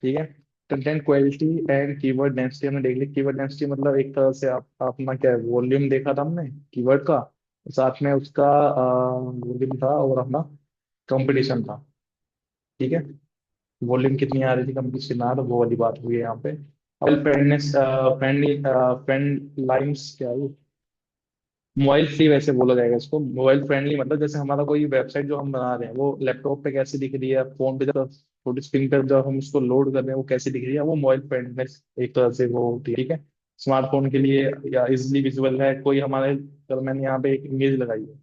ठीक है। Content quality and keyword density हमने देख ली। कीवर्ड डेंसिटी मतलब एक तरह से आप अपना क्या है, वॉल्यूम देखा था हमने कीवर्ड का, साथ में उसका वॉल्यूम था और अपना कंपटीशन था। ठीक है। वॉल्यूम कितनी आ रही थी, कंपटीशन आ रहा, वो वाली बात हुई है यहाँ पे। अब फ्रेंडनेस, फ्रेंडली, फ्रेंड लाइन्स क्या है, मोबाइल फ्री वैसे बोला जाएगा इसको। मोबाइल फ्रेंडली मतलब जैसे हमारा कोई वेबसाइट जो हम बना रहे हैं वो लैपटॉप पे कैसे दिख रही है, फोन पे जब छोटी स्क्रीन पर जब हम उसको लोड कर रहे हैं वो कैसे दिख रही है, वो मोबाइल फ्रेंडनेस एक तरह से वो होती है। ठीक है। स्मार्टफोन के लिए या इजिली विजुअल है कोई हमारे, चलो मैंने यहाँ पे एक इमेज लगाई है,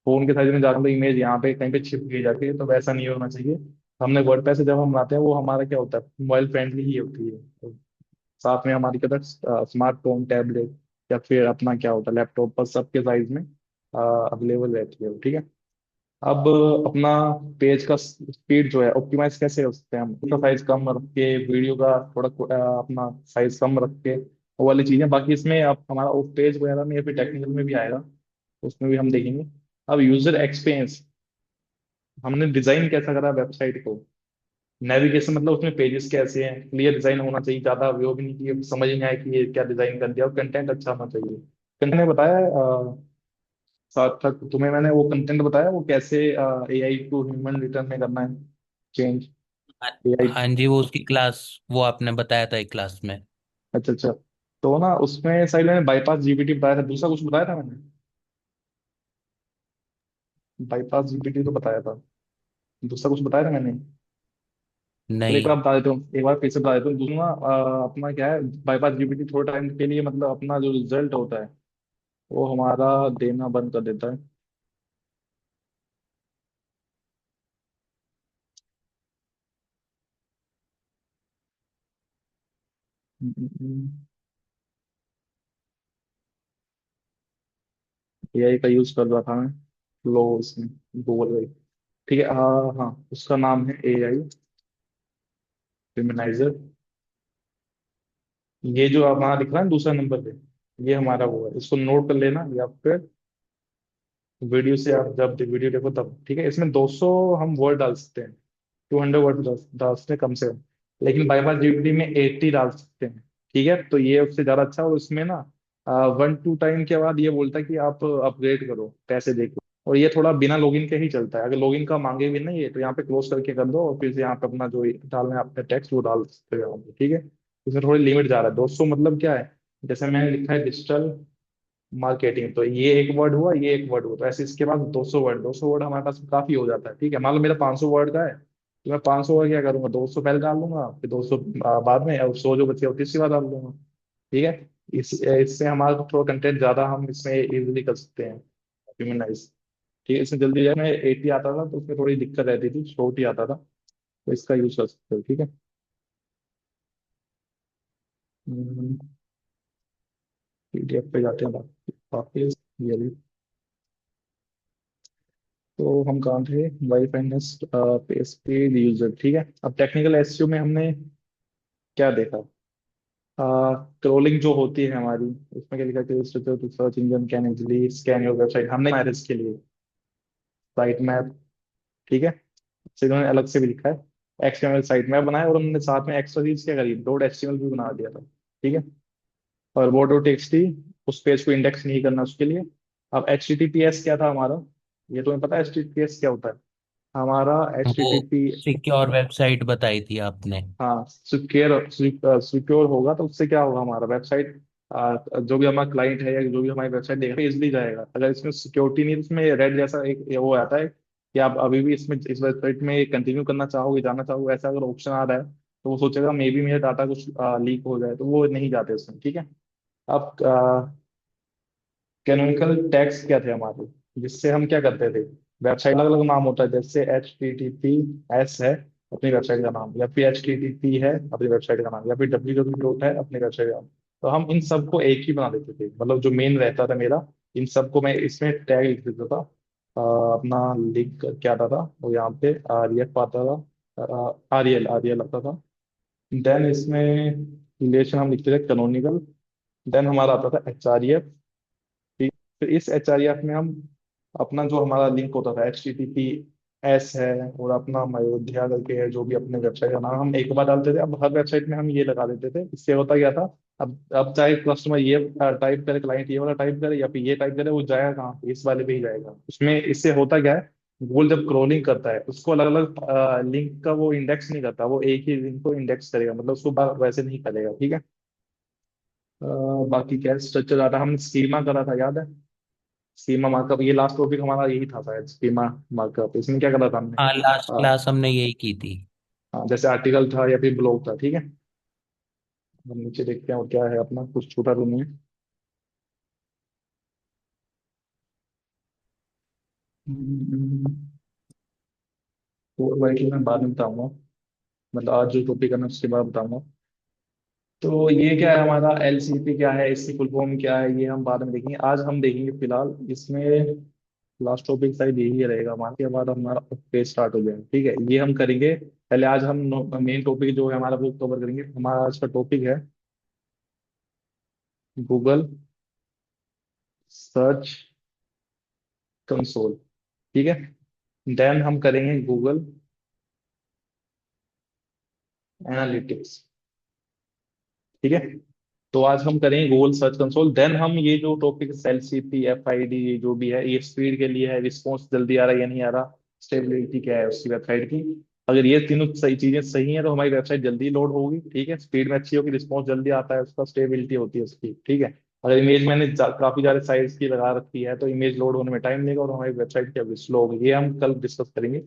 फोन के साइज में जाता हूँ तो इमेज यहाँ पे कहीं पे छिप गई जाती है, तो वैसा नहीं होना चाहिए। हमने वर्डप्रेस से जब हम बनाते हैं वो हमारा क्या होता है, मोबाइल फ्रेंडली ही होती है। तो साथ में हमारी क्या स्मार्टफोन, टैबलेट या फिर अपना क्या होता है लैपटॉप पर सबके साइज में अवेलेबल रहती है वो। ठीक है। अब अपना पेज का स्पीड जो है ऑप्टिमाइज कैसे कर सकते हैं हम, उसका साइज कम रख के, वीडियो का थोड़ा अपना साइज कम रख के, वो वाली चीजें। बाकी इसमें आप हमारा ऑफ पेज वगैरह में या फिर टेक्निकल में भी आएगा, उसमें भी हम देखेंगे। अब यूजर एक्सपीरियंस, हमने डिजाइन कैसा करा वेबसाइट को, नेविगेशन मतलब उसमें पेजेस कैसे हैं, क्लियर डिजाइन होना चाहिए, ज्यादा वो भी नहीं कि समझ नहीं आए कि ये क्या डिजाइन कर दिया, और कंटेंट अच्छा होना चाहिए। कंटेंट ने बताया सार्थक तुम्हें, मैंने वो कंटेंट बताया वो कैसे एआई टू ह्यूमन रिटर्न में करना है चेंज, हाँ। एआई। हाँ जी, वो उसकी क्लास, वो आपने बताया था एक क्लास में। अच्छा अच्छा। तो ना उसमें साइड मैंने बाईपास जीपीटी बताया था, दूसरा कुछ बताया था मैंने, बाईपास जीपीटी तो बताया था, दूसरा कुछ बताया था मैंने। चलो एक नहीं। बार बता देता हूँ, एक बार फिर से बता देता हूँ। दूसरा अपना क्या है, बाईपास जीपीटी थोड़े टाइम के लिए मतलब अपना जो रिजल्ट होता है वो हमारा देना बंद कर देता है। एआई का यूज कर रहा था मैं, लो इसमें, गूगल पे। ठीक है। हाँ, उसका नाम है एआई फेमिनाइजर। ये जो आप वहाँ दिख रहा है ना दूसरा नंबर पे, ये हमारा वो है, इसको नोट कर लेना या फिर वीडियो से आप जब वीडियो देखो तब। ठीक है। इसमें 200 हम वर्ड डाल सकते हैं, 200 वर्ड डाल सकते हैं कम से कम, लेकिन बाईपास जीपीटी में 80 डाल सकते हैं। ठीक है। तो ये उससे ज्यादा अच्छा, और उसमें ना 1-2 टाइम के बाद ये बोलता है कि आप अपग्रेड करो, पैसे देखो। और ये थोड़ा बिना लॉगिन के ही चलता है, अगर लॉगिन का मांगे भी नहीं है तो यहाँ पे क्लोज करके कर दो और फिर से यहाँ पे अपना जो डालना है आपका टेक्स्ट वो डाल सकते हो यहाँ पे। ठीक है। इसमें थोड़ी लिमिट जा रहा है 200, मतलब क्या है, जैसे मैंने लिखा है डिजिटल मार्केटिंग, तो ये एक वर्ड हुआ, ये एक वर्ड हुआ, तो ऐसे इसके बाद 200 वर्ड, 200 वर्ड हमारे पास काफी हो जाता है। ठीक है। मान लो मेरा 500 वर्ड का है, तो मैं 500 वर्ड क्या करूंगा, 200 पहले डाल लूंगा, फिर 200 बाद में, और 100 जो बचे वो तीसरी बार डाल दूंगा। ठीक है। इससे हमारा थोड़ा कंटेंट ज्यादा हम इसमें इजीली कर सकते हैं, ह्यूमनाइज। ठीक है। इसमें जल्दी जाए, मैं 80 आता था तो उसमें थोड़ी दिक्कत रहती थी, शॉर्ट ही आता था, तो इसका यूज कर सकते हो। ठीक है। पीडीएफ पे जाते हैं वापिस, ये भी। तो हम कहाँ थे, वाई फाइनेंस पेज पे यूजर। ठीक है। अब टेक्निकल एसईओ में हमने क्या देखा, क्रोलिंग जो होती है हमारी, उसमें क्या लिखा है, search engine can easily scan your website, हमने मैरिज के लिए साइट मैप। ठीक है। से उन्होंने अलग से भी लिखा है एक्सएमएल साइट मैप बनाया, और उन्होंने साथ में एक्स्ट्रा चीज क्या करी, डॉट एचटीएमएल भी बना दिया था। ठीक है। और वो डॉट टेक्स्ट उस पेज को इंडेक्स नहीं करना उसके लिए। अब H T T P S क्या था हमारा, ये तुम्हें पता है H T T P S क्या होता है हमारा, एच टी वो टी पी। सिक्योर वेबसाइट बताई थी आपने। हाँ, सिक्योर, सिक्योर होगा तो उससे क्या होगा, हमारा वेबसाइट, जो भी हमारा क्लाइंट है या जो भी हमारी वेबसाइट देख रहा है इजिली जाएगा। अगर इसमें सिक्योरिटी नहीं है तो इसमें रेड जैसा एक ये वो आता है कि आप अभी भी इसमें इस वेबसाइट में कंटिन्यू करना चाहोगे, जाना चाहोगे, ऐसा अगर ऑप्शन आ रहा है तो वो सोचेगा मे बी मेरा डाटा कुछ लीक हो जाए, तो वो नहीं जाते उसमें। ठीक है। अब कैनोनिकल टैग्स क्या थे हमारे, जिससे हम क्या करते थे, वेबसाइट अलग अलग नाम होता है, जैसे H T T P S है अपनी वेबसाइट का नाम, या फिर एच टी टी पी है अपनी वेबसाइट का नाम, या फिर डब्ल्यू डब्ल्यू डॉट है अपनी वेबसाइट का नाम। तो हम इन सबको एक ही बना देते थे, मतलब जो मेन रहता था मेरा, इन सबको मैं इसमें टैग लिख देता था। अपना लिंक क्या आता था वो यहाँ पे आर एफ आता था, आर एल आता था। देन इसमें रिलेशन हम लिखते थे कैनोनिकल। देन हमारा आता था एच आर, ठीक। फिर इस एच आर एफ में हम अपना जो हमारा लिंक होता था H T T P S है, और अपना अयोध्या करके है, जो भी अपने वेबसाइट का नाम हम एक बार डालते थे। अब हर वेबसाइट में हम ये लगा देते थे, इससे होता क्या था, अब चाहे कस्टमर ये टाइप करे, क्लाइंट ये वाला टाइप करे या फिर ये टाइप करे, वो जाएगा कहाँ पे? इस वाले पे ही जाएगा। उसमें इससे होता क्या है, गूगल जब क्रॉलिंग करता है उसको अलग अलग लिंक का वो इंडेक्स नहीं करता, वो एक ही लिंक को इंडेक्स करेगा, मतलब उसको वैसे नहीं करेगा, ठीक है। अ, बाकी क्या स्ट्रक्चर आता, हमने स्कीमा करा था, याद है? स्कीमा मार्कअप, ये लास्ट टॉपिक हमारा यही था शायद, स्कीमा मार्कअप। इसमें क्या करा था हमने? हाँ, लास्ट क्लास हमने यही की थी। हाँ, जैसे आर्टिकल था या फिर ब्लॉग था, ठीक है। हम नीचे देखते हैं और क्या है अपना, कुछ छोटा तो नहीं है। हम्म, कोर वाइट मैं बाद में बताऊंगा, मतलब आज जो टॉपिक है मैं उसके बाद बताऊंगा। तो ये क्या है हमारा एलसीपी, क्या है इसकी फुल फॉर्म, क्या है ये हम बाद में देखेंगे। आज हम देखेंगे फिलहाल इसमें लास्ट टॉपिक शायद यही रहेगा हमारे, के बाद हमारा पेज स्टार्ट हो जाएगा, ठीक है। ये हम करेंगे पहले। आज हम मेन टॉपिक जो है हमारा वो कवर करेंगे। हमारा आज का टॉपिक है गूगल सर्च कंसोल, ठीक है। देन हम करेंगे गूगल एनालिटिक्स, ठीक है। तो आज हम करेंगे गूगल सर्च कंसोल। देन हम ये जो टॉपिक एलसीपी एफआईडी जो भी है, ये स्पीड के लिए है, रिस्पॉन्स जल्दी आ रहा है या नहीं आ रहा, स्टेबिलिटी क्या है उसकी वेबसाइट की। अगर ये तीनों सही चीजें सही हैं तो हमारी वेबसाइट जल्दी लोड होगी, ठीक है। स्पीड में अच्छी होगी, रिस्पॉन्स जल्दी आता है उसका, स्टेबिलिटी होती है उसकी, ठीक है। अगर इमेज मैंने काफी ज्यादा साइज की लगा रखी है तो इमेज लोड होने में टाइम लेगा और हमारी वेबसाइट क्या स्लो होगी, ये हम कल डिस्कस करेंगे।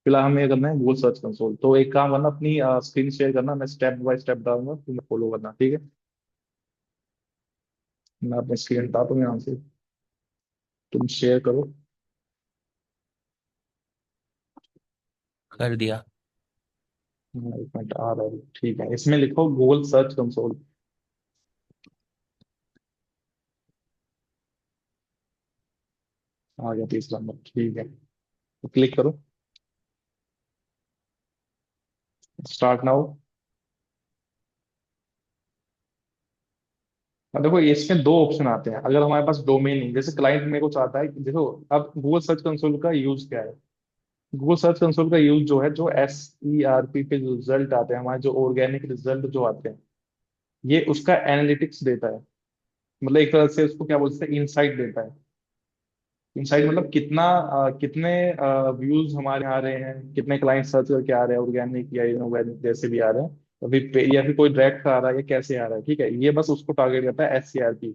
फिलहाल हमें करना है गूगल सर्च कंसोल। तो एक काम करना, अपनी स्क्रीन शेयर करना, मैं स्टेप बाय स्टेप डालूंगा, तुम्हें फॉलो करना, ठीक है। मैं अपने स्क्रीन हटाता हूँ यहाँ से, तुम शेयर करो। कर दिया। एक मिनट आ रहा है, ठीक है। इसमें लिखो गूगल सर्च कंसोल, आ गया तीसरा नंबर, ठीक है। तो क्लिक करो, स्टार्ट नाउ। अब देखो इसमें दो ऑप्शन आते हैं। अगर हमारे पास डोमेन नहीं, जैसे क्लाइंट मेरे को चाहता है कि देखो, अब गूगल सर्च कंसोल का यूज क्या है? गूगल सर्च कंसोल का यूज जो है, जो SERP पे जो रिजल्ट आते हैं हमारे, जो ऑर्गेनिक रिजल्ट जो आते हैं, ये उसका एनालिटिक्स देता है। मतलब एक तरह से उसको क्या बोलते हैं, इंसाइट देता है। इनसाइड मतलब कितना कितने व्यूज हमारे आ रहे हैं, कितने क्लाइंट सर्च करके आ रहे हैं, ऑर्गेनिक या इनऑर्गेनिक जैसे भी आ रहे हैं, या फिर कोई डायरेक्ट आ रहा है या कैसे आ रहा है, ठीक है। ये बस उसको टारगेट करता है SCRP।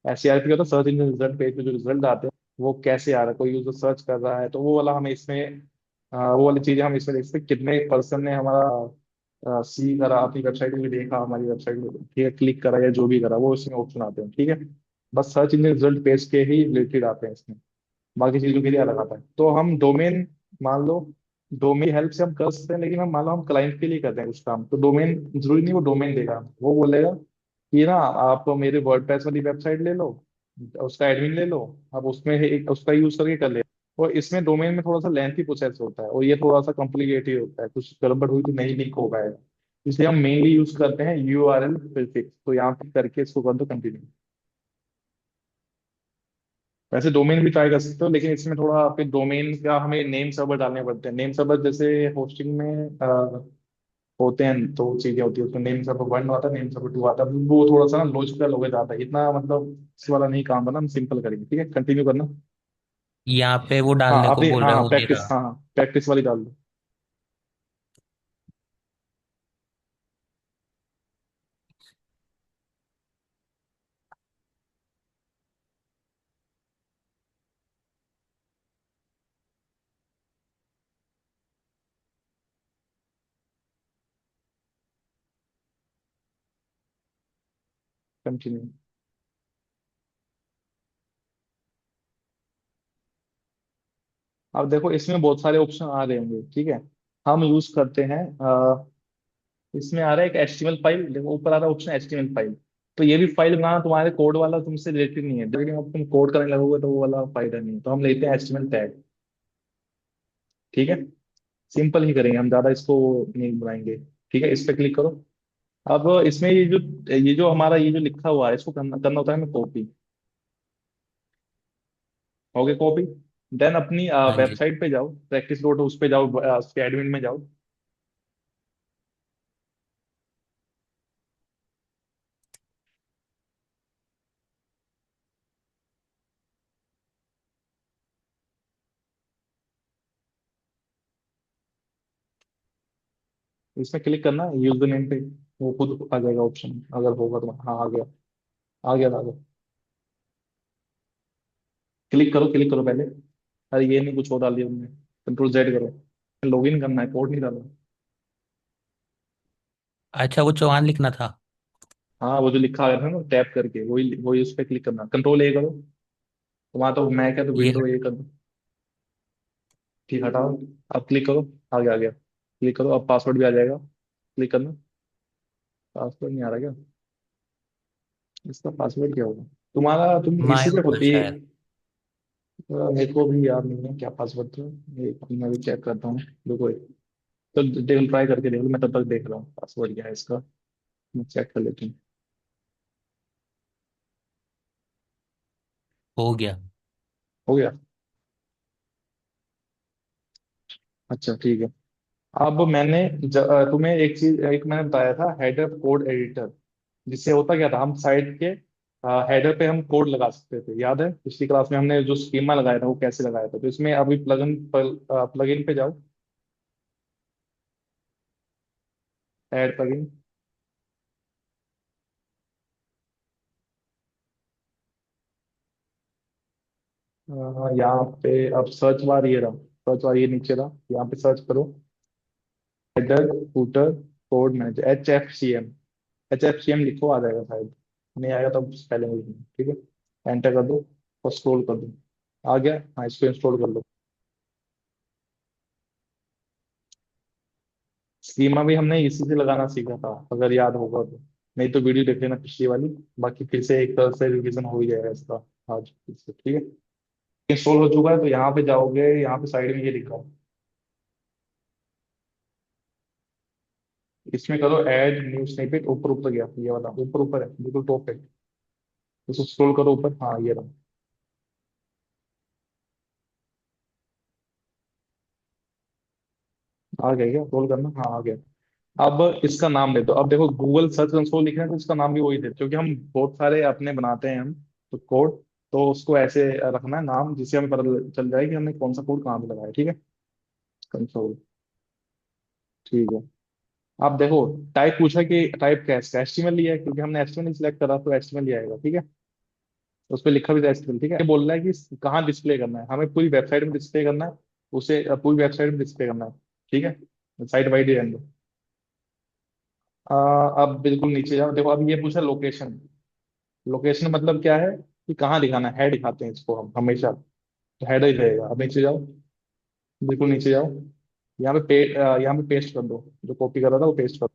SCRP का तो सर्च इंजन रिजल्ट पेज पे जो रिजल्ट आते हैं वो कैसे आ रहा है, कोई यूजर सर्च कर रहा है तो वो वाला हमें इसमें वो वाली चीजें हम इसमें देख सकते हैं। कितने पर्सन ने हमारा सी करा, अपनी वेबसाइट में देखा, हमारी वेबसाइट में, ठीक है, क्लिक करा या जो भी करा, वो इसमें ऑप्शन आते हैं, ठीक है। बस सर्च इंजन रिजल्ट पेज के ही रिलेटेड आते हैं इसमें, बाकी चीजों के लिए अलग आता है। तो हम डोमेन, मान लो डोमेन हेल्प से हम कर सकते हैं, लेकिन हम मान लो हम क्लाइंट के लिए करते हैं कुछ काम, तो डोमेन जरूरी नहीं वो डोमेन देगा, वो बोलेगा कि ना आप मेरे वर्डप्रेस वाली वेबसाइट ले लो, उसका एडमिन ले लो, आप उसमें एक उसका यूज करके कर ले। और इसमें डोमेन में थोड़ा सा लेंथी प्रोसेस होता है और ये थोड़ा सा कॉम्प्लिकेटेड होता है, कुछ गड़बड़ हुई तो नहीं लिंक हो पाएगा। इसलिए हम मेनली यूज करते हैं URL प्रीफिक्स। तो यहाँ पे करके इसको कर दो कंटिन्यू। वैसे डोमेन भी ट्राई कर सकते हो, लेकिन इसमें थोड़ा फिर डोमेन का हमें नेम सर्वर डालने पड़ते हैं। नेम सर्वर जैसे होस्टिंग में होते हैं, तो चीजें होती है उसमें, नेम सर्वर 1 आता है, नेम सर्वर 2 आता है, वो थोड़ा सा ना लॉजिकल हो जाता है, इतना मतलब इस वाला नहीं काम करना, हम सिंपल करेंगे, ठीक है। कंटिन्यू करना। यहाँ पे वो हाँ डालने को अपनी, बोल हाँ रहे हाँ हैं, वो प्रैक्टिस, मेरा। हाँ हाँ प्रैक्टिस वाली डाल दो। कंटिन्यू। अब देखो इसमें बहुत सारे ऑप्शन आ रहे होंगे, ठीक है। हम यूज करते हैं इसमें आ रहा है एक HTML फाइल, देखो ऊपर आ रहा है ऑप्शन HTML फाइल। तो ये भी फाइल बनाना तुम्हारे कोड वाला तुमसे रिलेटेड नहीं है, लेकिन अब तुम कोड करने लगोगे तो वो वाला फायदा नहीं है, तो हम लेते हैं HTML टैग, ठीक है। सिंपल ही करेंगे हम, ज्यादा इसको नहीं बनाएंगे, ठीक है। इस पे क्लिक करो। अब इसमें ये जो हमारा ये जो लिखा हुआ है, इसको करना करना होता है हमें कॉपी। हो गया कॉपी। देन अपनी हाँ जी। वेबसाइट पे जाओ, प्रैक्टिस डॉट उस पे जाओ, उसके एडमिन में जाओ। इसमें क्लिक करना यूजर नेम पे, वो खुद आ जाएगा ऑप्शन, अगर होगा तो। हाँ आ गया, आ गया, आ गया। क्लिक करो, क्लिक करो पहले। अरे ये नहीं, कुछ और डाल दिया तुमने। कंट्रोल जेड करो। लॉगिन करना है, कोड नहीं डालना। अच्छा, वो चौहान लिखना था। हाँ वो जो लिखा है ना टैप करके, वही वही उस पर क्लिक करना, कंट्रोल ए करो। वहां तो मैक है तो ये विंडो ए कर दो। ठीक, हटाओ। अब क्लिक करो। आ गया, आ गया। क्लिक करो, अब पासवर्ड भी आ जाएगा। क्लिक करना। पासवर्ड नहीं आ रहा क्या? इसका पासवर्ड क्या होगा तुम्हारा? तुम माय इसी पे होगा खुद ये। शायद। मेरे को भी याद नहीं है क्या पासवर्ड था। एक मैं भी चेक करता हूँ। देखो, तो देख, ट्राई करके देख लो, मैं तब तक देख रहा हूँ पासवर्ड क्या है इसका। मैं चेक कर लेता हूँ। हो गया। हो गया। अच्छा ठीक है। अब मैंने तुम्हें एक चीज, एक मैंने बताया था हेडर कोड एडिटर। जिससे होता क्या था, हम साइट के हेडर पे हम कोड लगा सकते थे। याद है पिछली क्लास में हमने जो स्कीमा लगाया था वो कैसे लगाया था? तो इसमें अभी प्लगइन पे जाओ। Add plugin. यहाँ पे अब सर्च बार ये रहा। सर्च बार ये नीचे रहा, यहाँ पे सर्च करो। Header footer code manager, HFCM। HFCM लिखो, आ जाएगा शायद। नहीं आएगा तो स्पेलिंग लिखना, ठीक है। एंटर कर दो और स्क्रॉल कर दो। आ गया? हाँ, इसको इंस्टॉल कर लो। स्कीमा भी हमने इसी से लगाना सीखा था, अगर याद होगा तो। नहीं तो वीडियो देख लेना पिछली वाली। बाकी फिर से एक तरह से रिवीजन हो ही जाएगा इसका आज फिर से, ठीक है। इंस्टॉल हो चुका है तो यहाँ पे जाओगे, यहाँ पे साइड में ये लिखा है। इसमें करो ऐड न्यू स्निपेट, ऊपर ऊपर गया ये वाला, ऊपर ऊपर है बिल्कुल टॉप पे। इसको स्क्रॉल करो ऊपर, हाँ ये रहा। आ गया क्या? स्क्रॉल करना, हाँ आ गया। अब इसका नाम दे दो। अब देखो गूगल सर्च कंसोल लिख रहे हैं तो इसका नाम भी वही दे, क्योंकि हम बहुत सारे अपने बनाते हैं हम तो कोड। तो उसको ऐसे रखना है नाम, जिससे हमें पता चल जाए कि हमने कौन सा कोड कहाँ पे लगाया, ठीक है। कंसोल। ठीक है। आप देखो, टाइप पूछा कि टाइप क्या है इसका, HTML लिया है, क्योंकि हमने HTML सिलेक्ट करा तो HTML ही आएगा, ठीक है। उस पर लिखा भी था HTML, ठीक है। ये बोल रहा है कि कहाँ डिस्प्ले करना है, हमें पूरी वेबसाइट में डिस्प्ले करना है। उसे पूरी वेबसाइट में डिस्प्ले करना है, ठीक है। साइट वाइड ही रहने दो। अब बिल्कुल नीचे जाओ, देखो अब ये पूछा लोकेशन। लोकेशन मतलब क्या है कि कहाँ दिखाना है दिखाते हैं इसको हम हमेशा, तो हेड ही रहेगा। अब नीचे जाओ, बिल्कुल नीचे जाओ। यहाँ पे पेस्ट कर दो, जो कॉपी कर रहा था वो पेस्ट कर दो।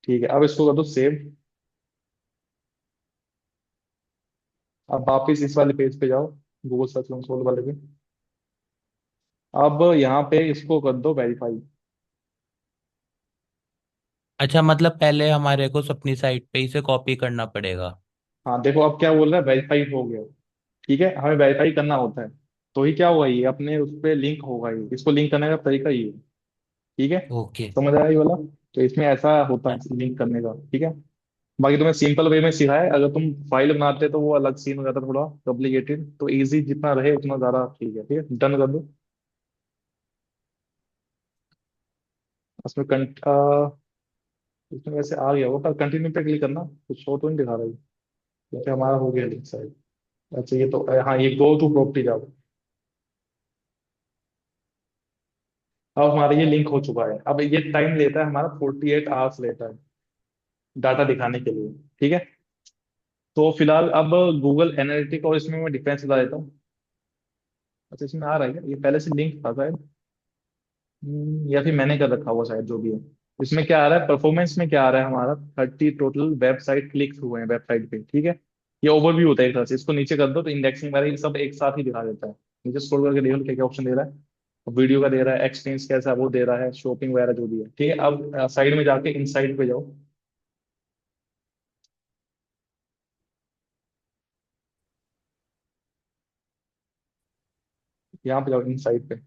ठीक है, अब इसको कर दो सेव। अब वापिस इस वाले पेज पे जाओ, गूगल सर्च कंसोल वाले पे। अब यहाँ पे इसको कर दो वेरीफाई। अच्छा, मतलब पहले हमारे को अपनी साइट पे इसे कॉपी करना पड़ेगा। हाँ देखो अब क्या बोल रहा है, वेरीफाई हो गया। ठीक है, हमें वेरीफाई करना होता है। तो ही क्या होगा, ये अपने उस पर लिंक होगा, ये इसको लिंक करने का तरीका ये है। ठीक है। ओके। समझ आया ये वाला? तो इसमें ऐसा होता है लिंक करने का, ठीक है। बाकी तुम्हें सिंपल वे में सिखाया है, अगर तुम फाइल बनाते तो वो अलग सीन हो जाता, थोड़ा कॉम्प्लिकेटेड। तो इजी जितना रहे उतना ज्यादा ठीक है, ठीक है। डन कर दो। उसमें इसमें वैसे आ गया वो, पर कंटिन्यू पे क्लिक करना, कुछ शो तो नहीं दिखा रहा है। जैसे हमारा हो गया लिंक साइड। अच्छा ये तो, हाँ ये गो टू प्रॉपर्टी जाओ। अब हमारा ये लिंक हो चुका है। अब ये टाइम लेता है हमारा, 48 आवर्स लेता है डाटा दिखाने के लिए, ठीक है। तो फिलहाल अब गूगल एनालिटिक और इसमें मैं डिफरेंस बता देता हूँ। अच्छा इसमें आ रहा है क्या, ये पहले से लिंक था शायद। या फिर मैंने कर रखा हुआ शायद, जो भी है। इसमें क्या आ रहा है, परफॉर्मेंस में क्या आ रहा है हमारा, 30 टोटल वेबसाइट क्लिक्स हुए हैं वेबसाइट पे, ठीक है। ये ओवरव्यू होता है एक तरह से, इसको नीचे कर दो तो इंडेक्सिंग वगैरह ये सब एक साथ ही दिखा देता है। नीचे स्क्रॉल करके देखो क्या क्या ऑप्शन दे रहा है। वीडियो का दे रहा है, एक्सपीरियंस कैसा है वो दे रहा है, शॉपिंग वगैरह जो भी है, ठीक है। अब साइड में जाके इनसाइड पे जाओ। यहाँ पे जाओ इनसाइट पे।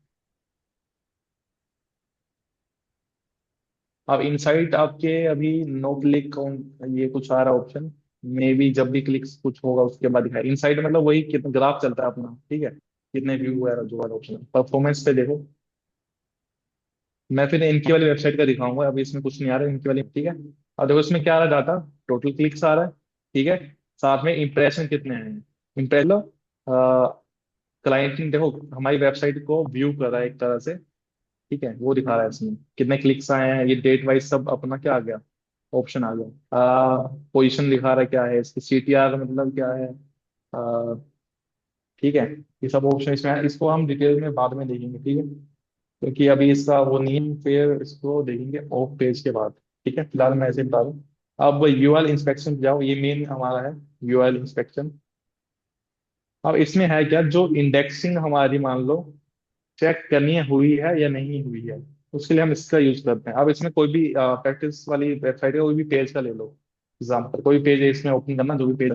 अब इनसाइट आपके अभी नो क्लिक ऑन ये कुछ आ रहा है ऑप्शन। मे बी जब भी क्लिक कुछ होगा उसके बाद दिखाए। इनसाइट मतलब वही कितना ग्राफ चलता है अपना, ठीक है, कितने व्यू वगैरह जो वाला ऑप्शन परफॉर्मेंस पे देखो। मैं फिर इनकी वाली वेबसाइट का दिखाऊंगा, अभी इसमें कुछ नहीं आ रहा है इनकी वाली, ठीक है। और देखो इसमें क्या आ रहा है डाटा, टोटल क्लिक्स आ रहा है, ठीक है, साथ में इंप्रेशन कितने हैं। इम्प्रेशन क्लाइंट ने देखो हमारी वेबसाइट को व्यू कर रहा है एक तरह से, ठीक है, वो दिखा रहा है इसमें कितने क्लिक्स आए हैं, ये डेट वाइज सब अपना क्या आ गया, ऑप्शन आ गया। पोजीशन दिखा रहा है क्या है इसकी, सीटीआर मतलब क्या है, आ, ठीक है, ये सब ऑप्शन इसमें है। इसको हम डिटेल में बाद में देखेंगे, ठीक है, क्योंकि अभी इसका वो नहीं है, फिर इसको देखेंगे ऑफ पेज के बाद, ठीक है, फिलहाल मैं ऐसे बता दूं। अब यूआरएल इंस्पेक्शन जाओ, ये मेन हमारा है यूआरएल इंस्पेक्शन। अब इसमें है क्या, जो इंडेक्सिंग हमारी मान लो चेक करनी है हुई है या नहीं हुई है, उसके लिए हम इसका यूज करते हैं। अब इसमें कोई भी प्रैक्टिस वाली वेबसाइट है, कोई भी पेज का ले लो एग्जाम्पल, कोई पेज है इसमें ओपन करना, जो भी पेज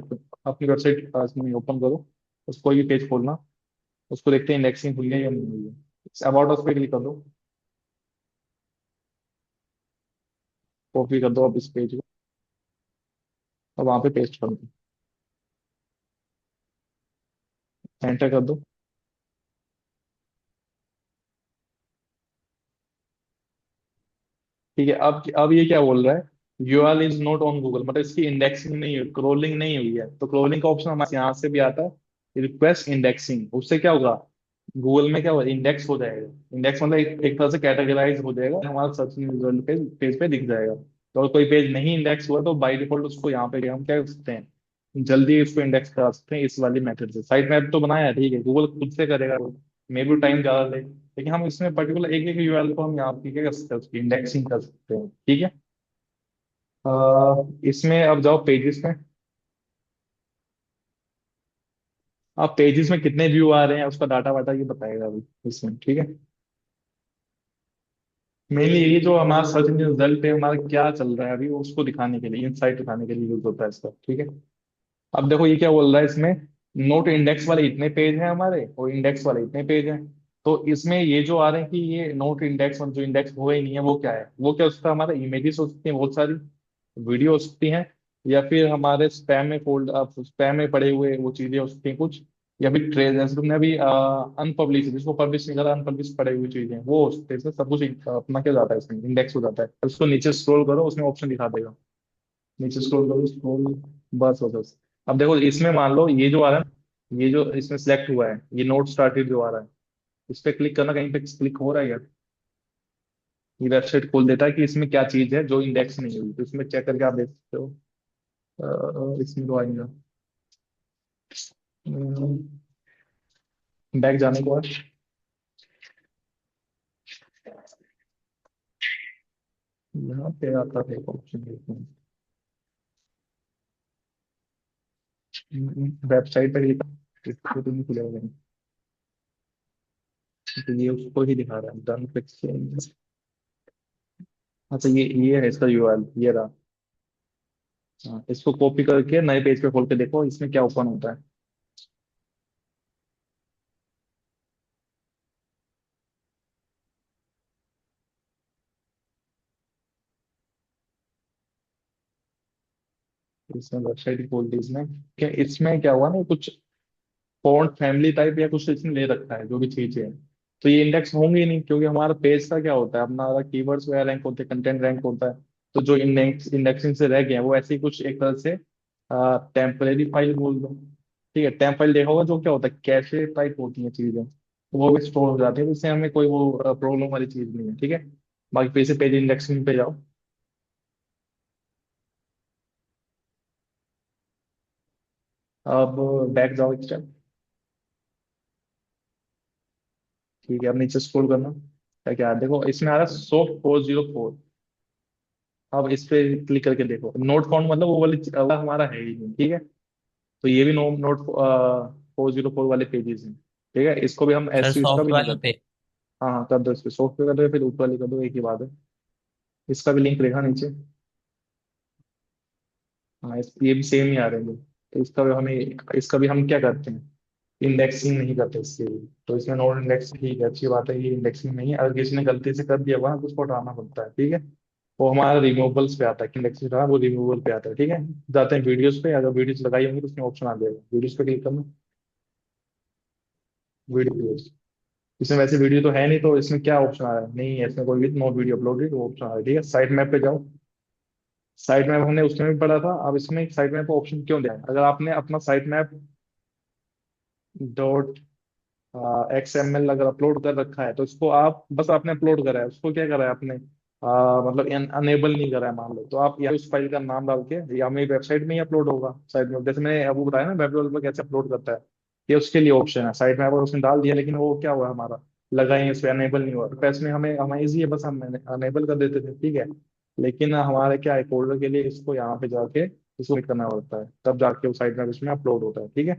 अपनी वेबसाइट इसमें ओपन करो, उस कोई भी पेज खोलना, उसको देखते हैं इंडेक्सिंग हुई है या नहीं हुई है। अबाउट अस पे क्लिक कर दो, कॉपी कर दो अब इस पेज को, और वहां पे पेस्ट कर दो, एंटर कर दो। ठीक है, अब ये क्या बोल रहा है, URL is not on Google, मतलब इसकी इंडेक्सिंग नहीं हुई, क्रोलिंग नहीं हुई है। तो क्रोलिंग का ऑप्शन हमारे यहाँ से भी आता है, रिक्वेस्ट इंडेक्सिंग, उससे क्या होगा, गूगल में क्या होगा, इंडेक्स हो जाएगा। इंडेक्स मतलब एक तरह से कैटेगराइज हो जाएगा, हमारा सर्च रिजल्ट पे पेज पे दिख जाएगा। तो अगर कोई पेज नहीं इंडेक्स हुआ तो बाय डिफॉल्ट उसको यहाँ पे हम क्या कर सकते हैं, जल्दी उसको इंडेक्स करा सकते हैं इस वाली मेथड से। साइट मैप तो बनाया है, ठीक है, गूगल खुद से करेगा, मे भी टाइम ज्यादा ले, लेकिन हम इसमें पर्टिकुलर एक एक यूआरएल को हम यहाँ पे क्या कर सकते हैं, उसकी इंडेक्सिंग कर सकते हैं, ठीक है। इसमें अब जाओ पेजेस में। आप पेजेस में कितने व्यू आ रहे हैं उसका डाटा वाटा ये बताएगा अभी इसमें, ठीक है। मेनली ये जो हमारा सर्च इंजन रिजल्ट पे हमारा क्या चल रहा है अभी, उसको दिखाने के लिए, इंसाइट दिखाने के लिए यूज होता है इसका, ठीक है। अब देखो ये क्या बोल रहा है इसमें, नोट इंडेक्स वाले इतने पेज हैं हमारे और इंडेक्स वाले इतने पेज हैं। तो इसमें ये जो आ रहे हैं कि ये नोट इंडेक्स और जो इंडेक्स हुए ही नहीं है वो क्या है, वो क्या, उसका हमारा इमेजेस हो सकती हैं बहुत सारी, वीडियो हो सकती हैं, या फिर हमारे स्पैम में फोल्ड स्पैम में पड़े हुए वो चीजें हो सकती हैं कुछ, या फिर ट्रेल जैसे तुमने अभी अनपब्लिश जिसको पब्लिश नहीं करा, अनपब्लिश पड़े हुई चीजें वो हो सकते हैं। इसमें सब कुछ अपना क्या जाता है, इसमें इंडेक्स हो जाता है। उसको नीचे स्क्रॉल करो, उसमें ऑप्शन दिखा देगा, नीचे स्क्रॉल करो, स्क्रॉल, बस हो बस। अब देखो इसमें मान लो ये जो आ रहा है, ये जो इसमें सिलेक्ट हुआ है, ये नोट स्टार्टेड जो आ रहा है, इस पे क्लिक करना, कहीं पे क्लिक हो रहा है यार, ये वेबसाइट खोल देता है कि इसमें क्या चीज है जो इंडेक्स नहीं हुई, तो इसमें चेक करके आप देख सकते हो। इसमें तो आएगा बैक जाने के बाद, यहाँ पे आता है ऑप्शन, वेबसाइट पे क्लिक, इसको तो नहीं खुलेगा कहीं, तो ये उसको ही दिखा रहा है, डन फिक्स। अच्छा ये है इसका यूआरएल, ये रहा। हाँ, इसको कॉपी करके नए पेज पे खोल के देखो इसमें क्या ओपन होता है। इसमें वेबसाइट खोल दी इसमें, क्या इसमें क्या हुआ ना, कुछ फॉन्ट फैमिली टाइप या कुछ इसने ले रखा है जो भी चीजें हैं, तो ये इंडेक्स होंगे ही नहीं, क्योंकि हमारा पेज का क्या होता है, अपना कीवर्ड्स वगैरह रैंक होते हैं, कंटेंट रैंक होता है। तो जो इंडेक्सिंग से रह गए हैं वो ऐसे ही कुछ एक तरह से टेम्परेरी फाइल बोल दो, ठीक है। टेम्प फाइल देखा होगा, जो क्या होता है, कैशे टाइप होती हैं चीजें, तो वो भी स्टोर हो जाती है, तो इससे हमें कोई वो प्रॉब्लम वाली चीज नहीं है, ठीक है। बाकी फिर से पेज इंडेक्सिंग पे जाओ। अब बैक जाओ एक स्टेप, ठीक है, अब नीचे स्क्रॉल करना, क्या क्या है? देखो इसमें आ रहा है सोप 404। अब इस पे क्लिक करके देखो, नोट फाउंड मतलब वो वाली वाला हमारा है ही नहीं, ठीक है। तो ये भी नोट 404 वाले पेजेस हैं, ठीक है, इसको भी हम सर एस इसका सॉफ्ट भी नहीं वाले करते। पे। हाँ हाँ कर दो, इस पे सॉफ्टवेयर कर दो, फिर ऊपर वाली कर दो, एक ही बात है। इसका भी लिंक रहेगा नीचे। हाँ ये भी सेम ही आ रहे हैं, तो इसका भी हमें, इसका भी हम क्या करते हैं, इंडेक्सिंग नहीं करते इसके लिए। तो इसमें नॉन इंडेक्स ठीक है, अच्छी बात है, ये इंडेक्सिंग नहीं है। अगर किसी ने गलती से कर दिया हुआ तो उसको हटाना पड़ता है, ठीक है। वो हमारा रिमूवल्स पे आता है, कि इंडेक्सिंग था वो रिमूवल पे आता है, ठीक है। जाते हैं वीडियोस पे, अगर वीडियोस लगाई होंगी तो उसमें ऑप्शन आ जाएगा, वीडियोस पे क्लिक करना। वीडियो, इसमें वैसे वीडियो तो है नहीं, तो इसमें क्या ऑप्शन आ रहा है, नहीं है इसमें कोई भी, नो वीडियो अपलोडेड, वो ऑप्शन आ रहा है, ठीक है। साइट मैप पे जाओ। साइट मैप हमने उसमें भी पढ़ा था, अब इसमें साइट मैप ऑप्शन क्यों दिया है? अगर आपने अपना साइट मैप डॉट XML अगर अपलोड कर रखा है, तो इसको आप बस आपने अपलोड करा है, उसको क्या करा है आपने, मतलब अनेबल नहीं करा है मान लो, तो आप या उस फाइल का नाम डाल के, या मेरी वेबसाइट में ही अपलोड होगा साइट में, जैसे मैंने वो बताया ना वेब डेवलपर कैसे अपलोड करता है, ये उसके लिए ऑप्शन है। साइट में अगर उसने डाल दिया, लेकिन वो क्या हुआ हमारा, लगा ही उस पर अनेबल नहीं हुआ, तो इसमें हमें हमें ईजी है, बस हम अनेबल कर देते थे, ठीक है। लेकिन हमारे क्या है, फोल्डर के लिए इसको यहाँ पे जाके इसको click करना पड़ता है, तब जाके वो साइट में उसमें अपलोड होता है, ठीक है।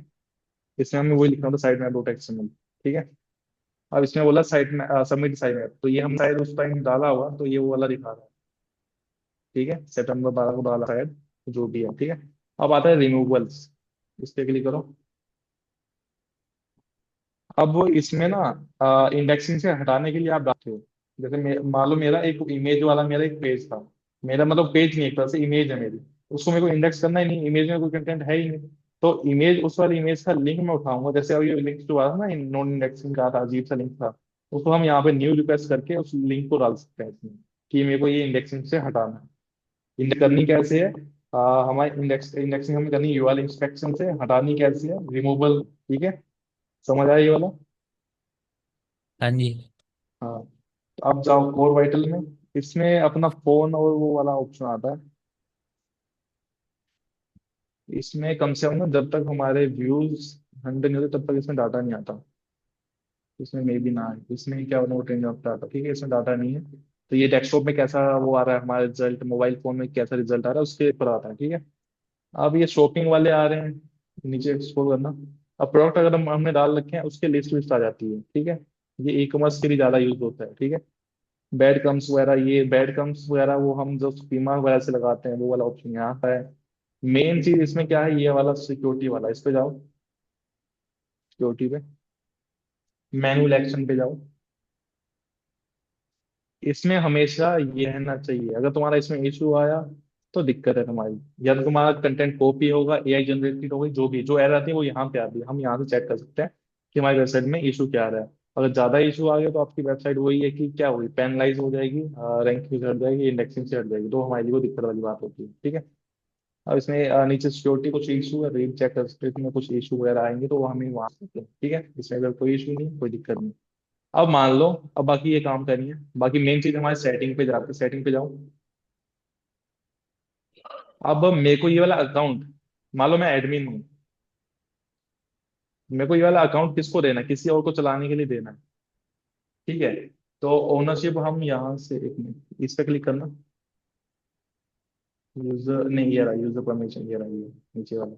इसमें हमें वही लिखना था, साइट में डॉट एक्सएमएल, ठीक है। अब इसमें बोला साइट में सबमिट साइट में, तो ये हम शायद उस टाइम डाला हुआ, तो ये वो वाला दिखा रहा है, ठीक है। सितंबर 12 को डाला शायद, जो भी है, ठीक है। अब आता है रिमूवल्स, इस पे क्लिक करो। अब वो इसमें ना इंडेक्सिंग से हटाने के लिए आप डालते हो, जैसे मान लो मेरा एक इमेज वाला मेरा एक पेज था, मेरा मतलब पेज नहीं, एक तरह से इमेज है मेरी, उसको मेरे को इंडेक्स करना ही नहीं, इमेज में कोई कंटेंट है ही नहीं। तो इमेज, उस वाली इमेज का लिंक मैं उठाऊंगा, जैसे अभी लिंक जो आ रहा था ना, नॉन इंडेक्सिंग का था, अजीब सा लिंक था, उसको हम यहाँ पे न्यू रिक्वेस्ट करके उस लिंक को डाल सकते हैं इसमें, कि मेरे को ये इंडेक्सिंग से हटाना है। इंडेक्स करनी कैसे है, हमारी इंडेक्सिंग हमें करनी यूआरएल इंस्पेक्शन से, हटानी कैसे है, रिमूवल, ठीक है। समझ आया ये वाला? हाँ जी। हाँ। तो अब जाओ कोर वाइटल में, इसमें अपना फोन और वो वाला ऑप्शन आता है। इसमें कम से कम ना, जब तक हमारे व्यूज 100 नहीं होते तब तक इसमें डाटा नहीं आता। इसमें मे भी ना आए, इसमें क्या नोट रेंज ऑफ डाटा, ठीक है, इसमें डाटा नहीं है। तो ये डेस्कटॉप में कैसा वो आ रहा है हमारा रिजल्ट, मोबाइल फोन में कैसा रिजल्ट आ रहा है, उसके ऊपर आता है, ठीक है। अब ये शॉपिंग वाले आ रहे हैं, नीचे एक्सप्लोर करना। अब प्रोडक्ट अगर हमने डाल रखे हैं, उसके लिस्ट लिस्ट आ जाती है, ठीक है। ये ई कॉमर्स के लिए ज्यादा यूज होता है, ठीक है। बेड कम्स वगैरह, ये बेड कम्स वगैरह वो हम जो स्कीमा वगैरह से लगाते हैं, वो वाला ऑप्शन यहाँ का है। मेन चीज इसमें क्या है, ये वाला सिक्योरिटी वाला, इस पे जाओ, सिक्योरिटी पे, मैनुअल एक्शन पे जाओ। इसमें हमेशा ये रहना चाहिए, अगर तुम्हारा इसमें इशू आया तो दिक्कत है तुम्हारी, या तो तुम्हारा कंटेंट कॉपी होगा, एआई जनरेटेड होगी, जो भी जो एरर आती है वो यहाँ पे आती है, हम यहाँ से चेक कर सकते हैं कि हमारी वेबसाइट में इशू क्या आ रहा है। अगर ज्यादा इशू आ गया तो आपकी वेबसाइट वही है कि क्या होगी, पेनलाइज हो जाएगी, रैंकिंग से हट जाएगी, इंडेक्सिंग से हट जाएगी, तो हमारे लिए वो दिक्कत वाली बात होती है, ठीक है। अब इसमें नीचे सिक्योरिटी कुछ इशू है, रीड चेक कर सकते हैं, इसमें कुछ इशू वगैरह आएंगे तो वो हमें वहाँ सकते हैं, ठीक है। इसमें अगर कोई इशू नहीं, कोई दिक्कत नहीं। अब मान लो, अब बाकी ये काम करनी है, बाकी मेन चीज हमारे सेटिंग पे जाते, सेटिंग पे जाओ। अब मेरे को ये वाला अकाउंट, मान लो मैं एडमिन हूँ, मेरे को ये वाला अकाउंट किसको देना है, किसी और को चलाने के लिए देना है, ठीक है। तो ओनरशिप हम यहाँ से, एक मिनट, इस पे क्लिक करना। यूजर नहीं, ये रहा यूजर परमिशन, ये रहा, ये नीचे वाला।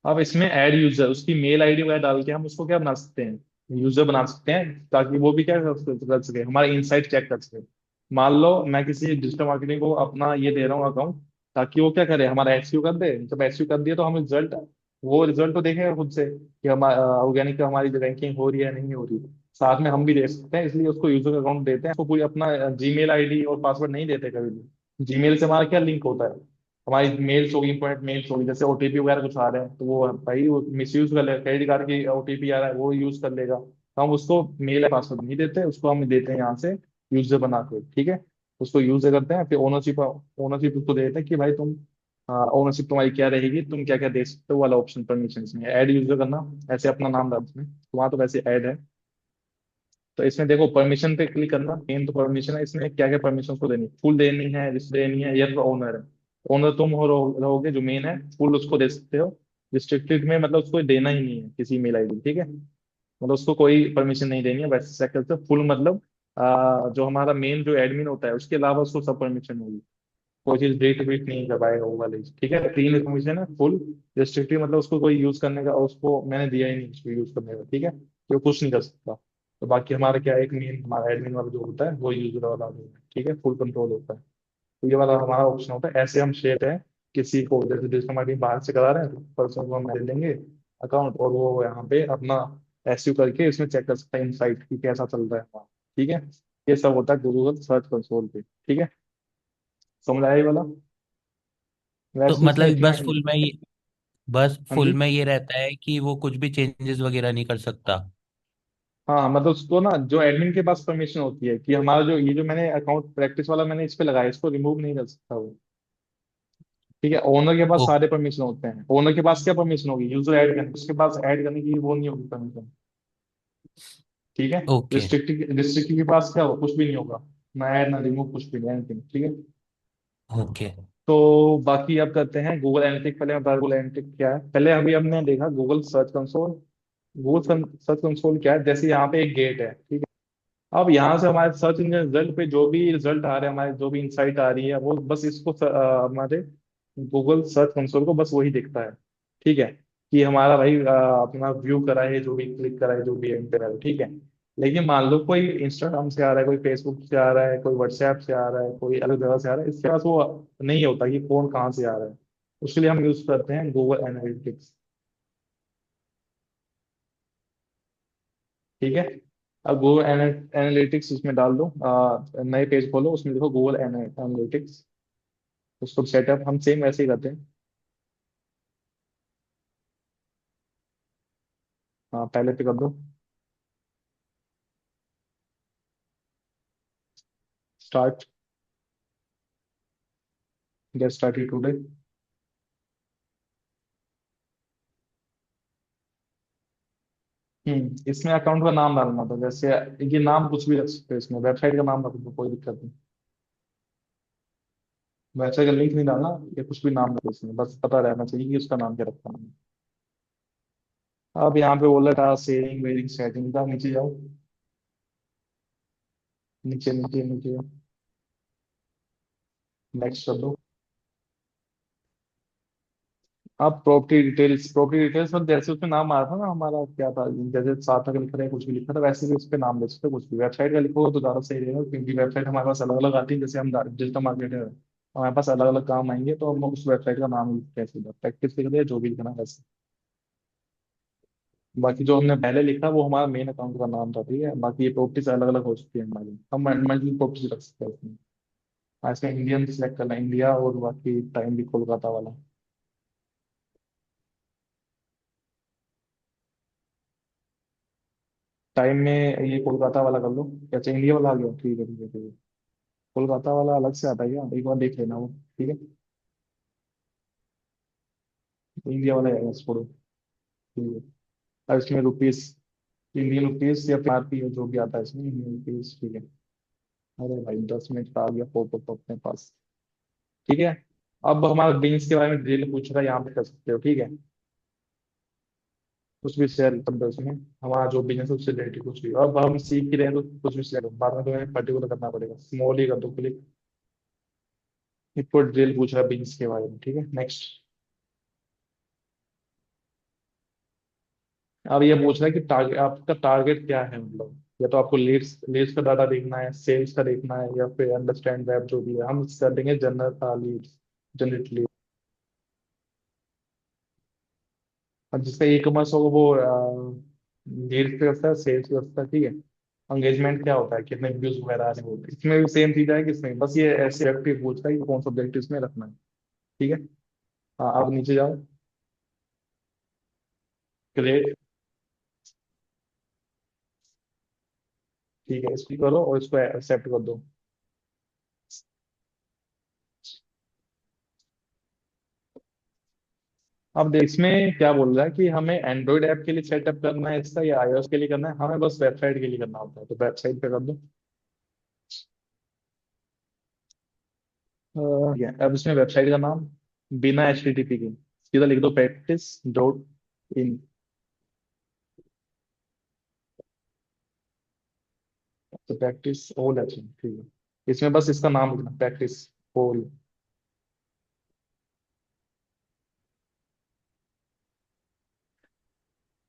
अब इसमें ऐड यूजर, उसकी मेल आईडी वगैरह डाल के हम उसको क्या बना सकते हैं, यूजर बना सकते हैं, ताकि वो भी क्या कर सके, हमारा इनसाइट चेक कर सके। मान लो मैं किसी डिजिटल मार्केटिंग को अपना ये दे रहा हूँ अकाउंट, ताकि वो क्या करे, हमारा एसईओ कर दे, जब एसईओ कर दिया तो हम रिजल्ट, वो रिजल्ट तो देखेगा खुद से कि हमारा ऑर्गेनिक हमारी रैंकिंग हो रही है नहीं हो रही। साथ में हम भी देख सकते हैं, इसलिए उसको यूजर अकाउंट देते हैं, उसको पूरी अपना जीमेल आईडी और पासवर्ड नहीं देते कभी भी। जीमेल से हमारा क्या लिंक होता है, हमारी मेल्स होगी, इंपॉर्टेंट मेल्स होगी, जैसे ओटीपी वगैरह कुछ आ रहे हैं, तो वो भाई वो मिस यूज कर लेगा, क्रेडिट कार्ड की ओटीपी आ रहा है वो यूज कर लेगा, तो हम उसको मेल या पासवर्ड नहीं देते, उसको हम देते हैं यहाँ से यूजर बना के, ठीक है। उसको यूजर करते हैं, फिर ओनरशिप, ओनरशिप उसको दे देते हैं कि भाई तुम, ओनरशिप तुम्हारी क्या रहेगी, तुम क्या क्या दे सकते हो वाला ऑप्शन, परमिशन में ऐड यूजर करना, ऐसे अपना नाम डाल इसमें, तो वहाँ तो वैसे ऐड है। तो इसमें देखो परमिशन पे क्लिक करना, मेन तो परमिशन है, इसमें क्या क्या परमिशन को देनी, फुल देनी है, रिस्ट देनी है, या तो ओनर है, ओनर तुम हो रहोगे जो मेन है, फुल उसको दे सकते हो। रिस्ट्रिक्टेड में मतलब उसको देना ही नहीं है किसी मेल आईडी, ठीक है, मतलब उसको कोई परमिशन नहीं देनी है, वैसे सेक्टर से फुल मतलब जो हमारा मेन जो एडमिन होता है उसके अलावा उसको सब परमिशन होगी, कोई चीज डिलीट विलीट नहीं कर पाएगा वो वाली, ठीक है। तीन इन्फॉर्मेशन है, फुल, रिस्ट्रिक्टिव मतलब उसको कोई यूज करने का, उसको मैंने दिया ही नहीं उसको यूज करने का, ठीक है, कि वो कुछ नहीं कर सकता। तो बाकी हमारा क्या है, एक मेन हमारा एडमिन वाला जो होता है वो यूजर वाला होता है, ठीक है, फुल कंट्रोल होता है। तो ये वाला हमारा ऑप्शन होता है, ऐसे हम शेयर है किसी को, जैसे जिसको हमारी बाहर से करा रहे हैं, पर्सन को हम दे देंगे अकाउंट, और वो यहाँ पे अपना एसयू करके इसमें चेक कर सकता है इनसाइट की कैसा चल रहा है वहाँ। ठीक है। ये सब होता है गूगल सर्च कंसोल पे। ठीक है, समझ आया ये वाला? तो वैसे इसमें मतलब इतना बस फुल में ये बस हाँ फुल जी। में ये रहता है कि वो कुछ भी चेंजेस वगैरह नहीं कर सकता। हाँ मतलब उसको ना, जो एडमिन के पास परमिशन होती है कि हमारा जो ये जो मैंने अकाउंट प्रैक्टिस वाला मैंने इस पे लगाया, इसको रिमूव नहीं कर सकता वो। ठीक है, ओनर के पास ओ, सारे परमिशन होते हैं। ओनर के पास क्या परमिशन होगी? यूजर ऐड करने, उसके पास ऐड करने की वो नहीं होगी परमिशन। ठीक है। ओके। रिस्ट्रिक्ट डिस्ट्रिक्ट के पास क्या होगा? कुछ भी नहीं होगा, ना ऐड ना रिमूव, कुछ भी नहीं, anything। ठीक है। ओके। तो बाकी अब करते हैं गूगल एनालिटिक। पहले हम बता गूगल एनालिटिक क्या है। पहले अभी हमने देखा Google search console. Google search console क्या है? जैसे यहाँ पे एक गेट है, ठीक है। अब यहाँ से हमारे सर्च इंजन रिजल्ट पे जो भी रिजल्ट आ रहे हैं, हमारे जो भी इंसाइट आ रही है, वो बस इसको हमारे गूगल सर्च कंसोल को बस वही दिखता है। ठीक है, कि हमारा भाई अपना व्यू करा है, जो भी क्लिक करा है, जो भी एंटर है, ठीक है। लेकिन मान लो कोई इंस्टाग्राम से आ रहा है, कोई फेसबुक से आ रहा है, कोई व्हाट्सएप से आ रहा है, कोई अलग जगह से आ रहा है, इसके पास वो नहीं होता कि कौन कहाँ से आ रहा है। उसके लिए हम यूज करते हैं गूगल एनालिटिक्स। ठीक है। अब गूगल एनालिटिक्स उसमें डाल दो, नए पेज खोलो, उसमें देखो गूगल एनालिटिक्स। उसको सेटअप हम सेम वैसे ही करते हैं। हाँ, पहले पे कर दो स्टार्ट। Get started today. इसमें अकाउंट का नाम डालना था, जैसे ये नाम कुछ भी रख सकते हो, इसमें वेबसाइट का नाम रख दो, कोई दिक्कत नहीं। वेबसाइट का लिंक नहीं डालना, ये कुछ भी नाम रखो, इसमें बस पता रहना चाहिए कि उसका नाम क्या रखना है। अब यहाँ पे बोला था सेविंग वेरिंग सेटिंग का, नीचे जाओ। नीचे नीचे नीचे नेक्स्ट कर दो। अब प्रॉपर्टी डिटेल्स में जैसे उसमें नाम आ रहा था ना हमारा, क्या था, जैसे साथ में लिखा था, कुछ भी लिखा था, वैसे भी उस पर नाम लिख सकते हो, कुछ भी। वेबसाइट का लिखोगे तो ज़्यादा सही रहेगा, क्योंकि वेबसाइट हमारे पास अलग अलग आती है। जैसे हम डिजिटल मार्केटर है, हमारे पास अलग अलग काम आएंगे, तो हम उस वेबसाइट का नाम लिखते हैं सीधा, प्रैक्टिस लिख दिया, जो भी लिखना है वैसे। बाकी जो हमने पहले लिखा वो हमारा मेन अकाउंट का नाम था, ठीक है। बाकी ये प्रॉपर्टीज अलग अलग हो सकती है हमारी, हम मल्टीपल प्रॉपर्टीज रख सकते हैं इसमें। इसमें इंडियन सिलेक्ट करना, इंडिया, और बाकी टाइम भी कोलकाता वाला। टाइम में ये कोलकाता वाला कर लो। अच्छा, इंडिया वाला आ गया, ठीक है ठीक है ठीक है। कोलकाता वाला अलग से आता है क्या? एक बार देख लेना वो। ठीक है, इंडिया वाला है, छोड़ो। ठीक है। अब इसमें रुपीस, इंडियन रुपीस या आरपी जो भी आता है इसमें, इंडियन रुपीस, ठीक है। अरे भाई 10 मिनट का आ गया फोटो तो अपने पास। ठीक है। अब हमारा बिजनेस के बारे में डिटेल पूछ रहा है, यहाँ पे कर सकते हो, ठीक है। कुछ भी शेयर कर दो इसमें, हमारा जो बिजनेस है उससे रिलेटेड कुछ भी। अब हम सीख ही रहे हैं तो कुछ भी शेयर करो, बाद में तुम्हें पर्टिकुलर करना पड़ेगा, स्मॉल ही कर दो क्लिक। इनको डिटेल पूछ रहा है बिजनेस के बारे में, ठीक है, नेक्स्ट। अब ये पूछ रहा है कि टारगेट, आपका टारगेट क्या है, मतलब या तो आपको लीड्स लीड्स का डाटा देखना है, सेल्स का देखना है, या फिर अंडरस्टैंड वेब, जो भी है हम कर देंगे जनरल लीड्स, जनरेट लीड। और जिसका ई कॉमर्स होगा वो लीड्स पे करता है, सेल्स पे करता है, ठीक है। एंगेजमेंट क्या होता है, कितने व्यूज वगैरह आ रहे हैं, इसमें भी सेम चीज है कि इसमें बस ये ऐसे एक्टिव पूछता है कि कौन सा ऑब्जेक्टिव इसमें रखना है। ठीक है। हाँ, आप नीचे जाओ। क्रिएट, ठीक है, इसको करो और इसको एक्सेप्ट कर दो। अब देख इसमें क्या बोल रहा है कि हमें एंड्रॉइड ऐप के लिए सेटअप करना है इसका, या iOS के लिए करना है, हमें बस वेबसाइट के लिए करना होता है, तो वेबसाइट पे कर दो। ठीक है, अब इसमें वेबसाइट का नाम बिना HTTP के सीधा लिख दो, practice.in। तो प्रैक्टिस ऑल है, ठीक है। इसमें बस इसका नाम लिखना, practice all.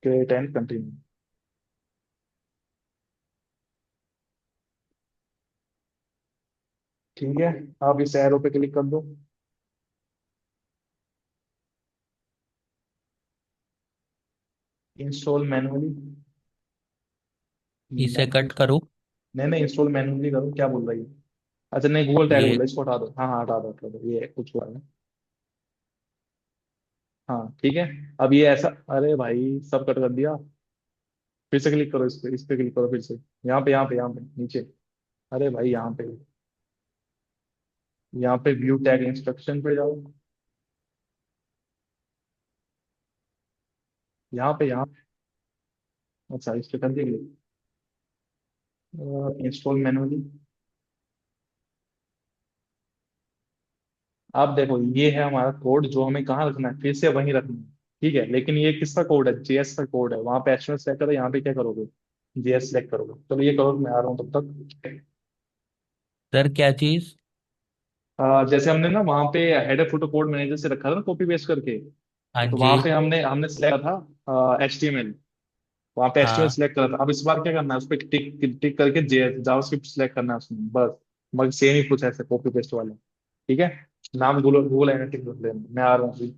Create and continue. ठीक है, आप इस एरो पे क्लिक कर दो। Install manually. इसे मैनुअली। कट करो। नहीं नहीं, इंस्टॉल मैनुअली करो, क्या बोल रही है? अच्छा नहीं, गूगल टैग बोल ये रहा है, इसको हटा दो। हाँ हाँ, हटा दो, ये कुछ हुआ है। हाँ ठीक है। अब ये ऐसा, अरे भाई सब कट कर दिया। फिर से क्लिक करो, इस पे क्लिक करो फिर से। यहाँ पे नीचे। अरे भाई यहाँ पे, यहाँ पे व्यू टैग इंस्ट्रक्शन पे जाओ। यहाँ पे। अच्छा, इस पे कर दिया क्लिक। Install manually. अब देखो, ये है हमारा कोड जो हमें कहाँ रखना है, फिर से वहीं रखना है। ठीक है, लेकिन ये किसका कोड है? जेएस का कोड है। वहां पे एचटीएमएल सेलेक्ट करो, यहाँ पे क्या करोगे? जेएस सेलेक्ट करोगे। चलो ये करो, मैं आ रहा हूँ तब तक। सर क्या चीज? जैसे हमने ना वहाँ पे हेडर फोटो कोड मैनेजर से रखा था ना, कॉपी पेस्ट करके। हाँ तो जी। वहां पे हमने हमने सिलेक्ट था एचटीएमएल। वहां पे एचटीएमएल हाँ। सिलेक्ट करा था। अब इस बार क्या करना है, उस पर टिक टिक करके जावास्क्रिप्ट सिलेक्ट करना है उसमें, बस। बस सेम ही कुछ ऐसे कॉपी पेस्ट वाला। ठीक है। नाम गूगल गूगल एनालिटिक्स रख लेना, मैं आ रहा हूँ अभी।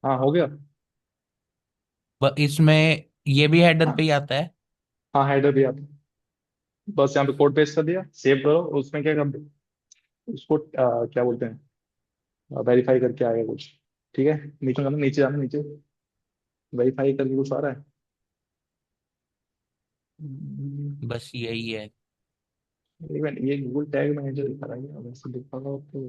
हाँ हो गया। इसमें ये भी हेडर पे हाँ ही आता है? हाँ, हेडर भी आता है। बस यहाँ पे कोड पेस्ट कर दिया, सेव करो। उसमें क्या कर, उसको क्या बोलते हैं, वेरीफाई करके आएगा कुछ। ठीक है। नीचे जाना, नीचे जाना, नीचे। वेरीफाई करके कुछ आ रहा है। बस यही है। एक मिनट, ये गूगल टैग मैनेजर दिखा रहा है, वैसे दिखा रहा हो तो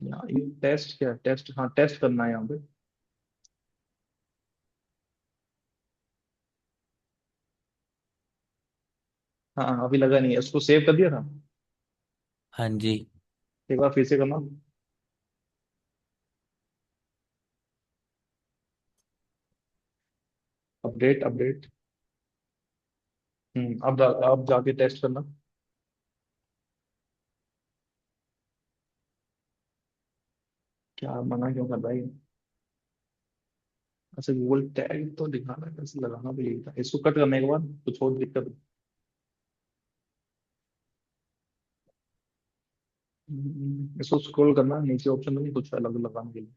यहाँ ये टेस्ट, क्या टेस्ट? हाँ, टेस्ट करना है यहाँ पे। हाँ अभी लगा नहीं है, उसको सेव कर दिया था। हाँ जी। एक बार फिर से करना। Update update. अब जाके टेस्ट करना। क्या मना क्यों कर रहा है ये? अच्छा, गूगल टैग तो दिखाना है, कैसे लगाना भी यही था। इसको कट करने के बाद कुछ और दिक्कत? इसको स्क्रॉल करना नीचे, ऑप्शन नहीं कुछ अलग लगाने के लिए?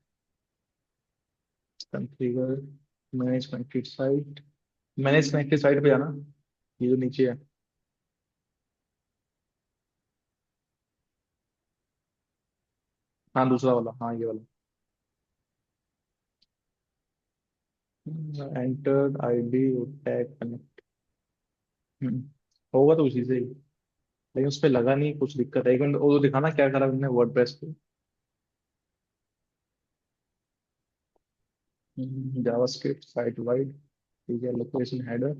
Configure, manage connected site. Manage connected site पे आना, ये जो नीचे है। हाँ दूसरा वाला, हाँ ये वाला। Enter ID tag connect. होगा तो उसी से ही। लेकिन उस पे लगा नहीं, कुछ दिक्कत है। एक मिनट, वो तो दिखाना क्या करा हमने वर्डप्रेस पे। JavaScript site wide. ठीक है, location header,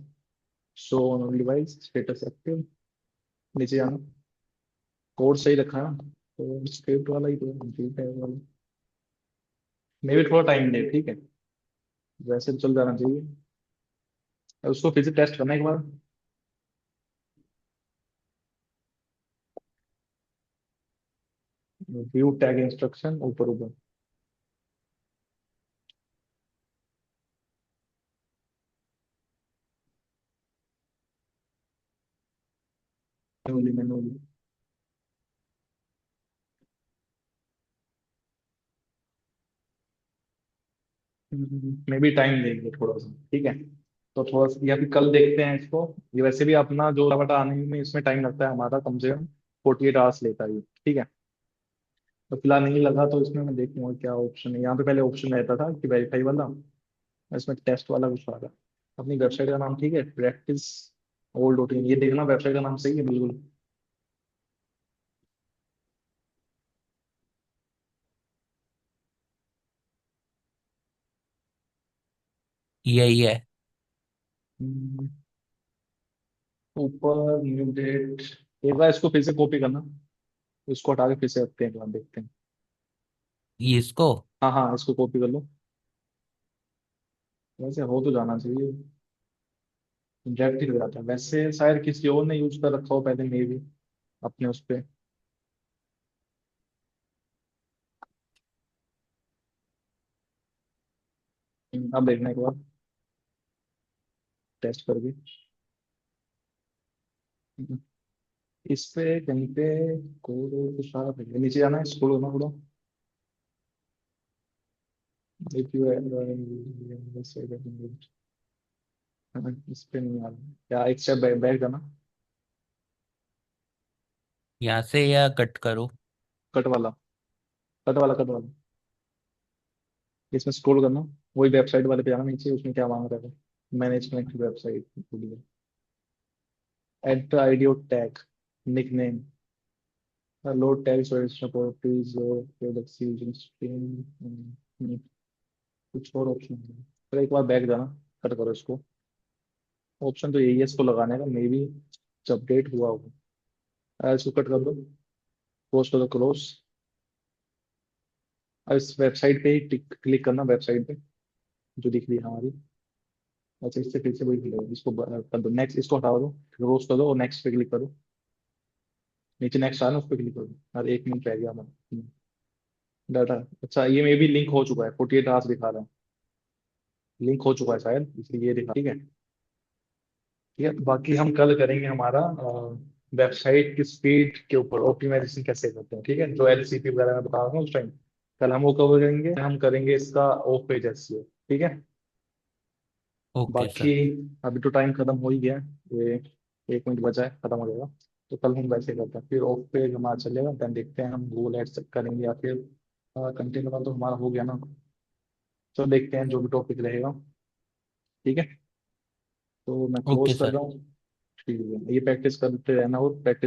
show on only device, status active. नीचे जाना। कोड सही रखा है, तो स्क्रिप्ट वाला ही तो कंप्लीट है वाला। मे भी थोड़ा टाइम ले, ठीक है। वैसे तो चल जाना चाहिए। अब उसको फिर से टेस्ट करना एक बार। व्यू टैग इंस्ट्रक्शन, ऊपर ऊपर। Manually manually. मे भी टाइम लेंगे थोड़ा सा, ठीक है। तो थोड़ा सा, या फिर कल देखते हैं इसको। ये वैसे भी अपना जो बटा आने में इसमें टाइम लगता है हमारा, कम से कम 48 आवर्स लेता है ये, ठीक है। तो फिलहाल नहीं लगा तो इसमें मैं देखूंगा क्या ऑप्शन है। यहाँ पे पहले ऑप्शन रहता था कि वेरीफाई वाला, इसमें टेस्ट वाला कुछ आ रहा है। अपनी वेबसाइट का नाम ठीक है, प्रैक्टिस ओल्ड रूटीन, ये देखना वेबसाइट का नाम सही है बिल्कुल। यही है। हम्म, ऊपर न्यू डेट, एक बार इसको फिर से कॉपी करना, इसको हटा के फिर से रखते हैं, एक बार देखते हैं। ये इसको। हाँ हाँ, इसको कॉपी कर लो। वैसे हो तो जाना चाहिए, डायरेक्ट ही हो जाता है वैसे, शायद किसी और ने यूज कर रखा हो पहले मे भी, अपने उस पे। अब देखने के बाद टेस्ट करके। हम्म, इस पे कहीं पे कोड कुछ आ रहा है, नीचे जाना है, स्क्रॉल करना थोड़ा। if you इस पे नहीं आ रहा, या एक स्टेप बैक बैक जाना। यहाँ से या कट करो। कट वाला, कट वाला, कट वाला, इसमें स्क्रॉल करना। वही वेबसाइट वाले पे जाना नीचे, उसमें क्या मांग रहा है, manage connect website, add the ID और tag, nick name, load tag properties और प्रोडक्ट्स यूजिंग स्ट्रीम, कुछ और ऑप्शन है। फिर एक बार बैक जाना, कट करो इसको। ऑप्शन तो यही है इसको लगाने का, मे बी अपडेट हुआ होगा। इसको कट कर दो, क्लोज कर दो, क्लोज। अब इस वेबसाइट पे ही क्लिक करना, वेबसाइट पे जो दिख रही है हमारी। अच्छा, इससे फिर से वही खुलेगा, इसको कर दो नेक्स्ट, इसको हटा दो, क्लोज कर दो और नेक्स्ट पे क्लिक करो। नीचे नेक्स्ट आना, उस पर क्लिक करो। और 1 मिनट रह गया हमारा डाटा। अच्छा, ये मे भी लिंक हो चुका है, 48 आवर्स दिखा रहा है, लिंक हो चुका है शायद, इसलिए ये दिखा, ठीक है। ठीक है, बाकी हम कल करेंगे हमारा वेबसाइट की स्पीड के ऊपर ऑप्टिमाइजेशन कैसे करते हैं, ठीक है, जो एलसीपी वगैरह मैं बता रहा हूँ उस टाइम। कल हम वो कवर करेंगे, हम करेंगे इसका ऑफ पेज एसईओ, ठीक है। ओके बाकी सर। अभी तो टाइम खत्म हो ही गया है, ये 1 मिनट बचा है, खत्म हो जाएगा। तो कल हम वैसे करते हैं, फिर ऑफ पेज हमारा चलेगा, देन देखते हैं हम गूगल एड्स करेंगे या फिर कंटेंट वाला तो हमारा हो गया ना। तो देखते हैं जो भी टॉपिक रहेगा, ठीक है। तो मैं ओके क्लोज कर सर। रहा हूँ। ठीक है, ये प्रैक्टिस करते रहना और प्रैक्टिस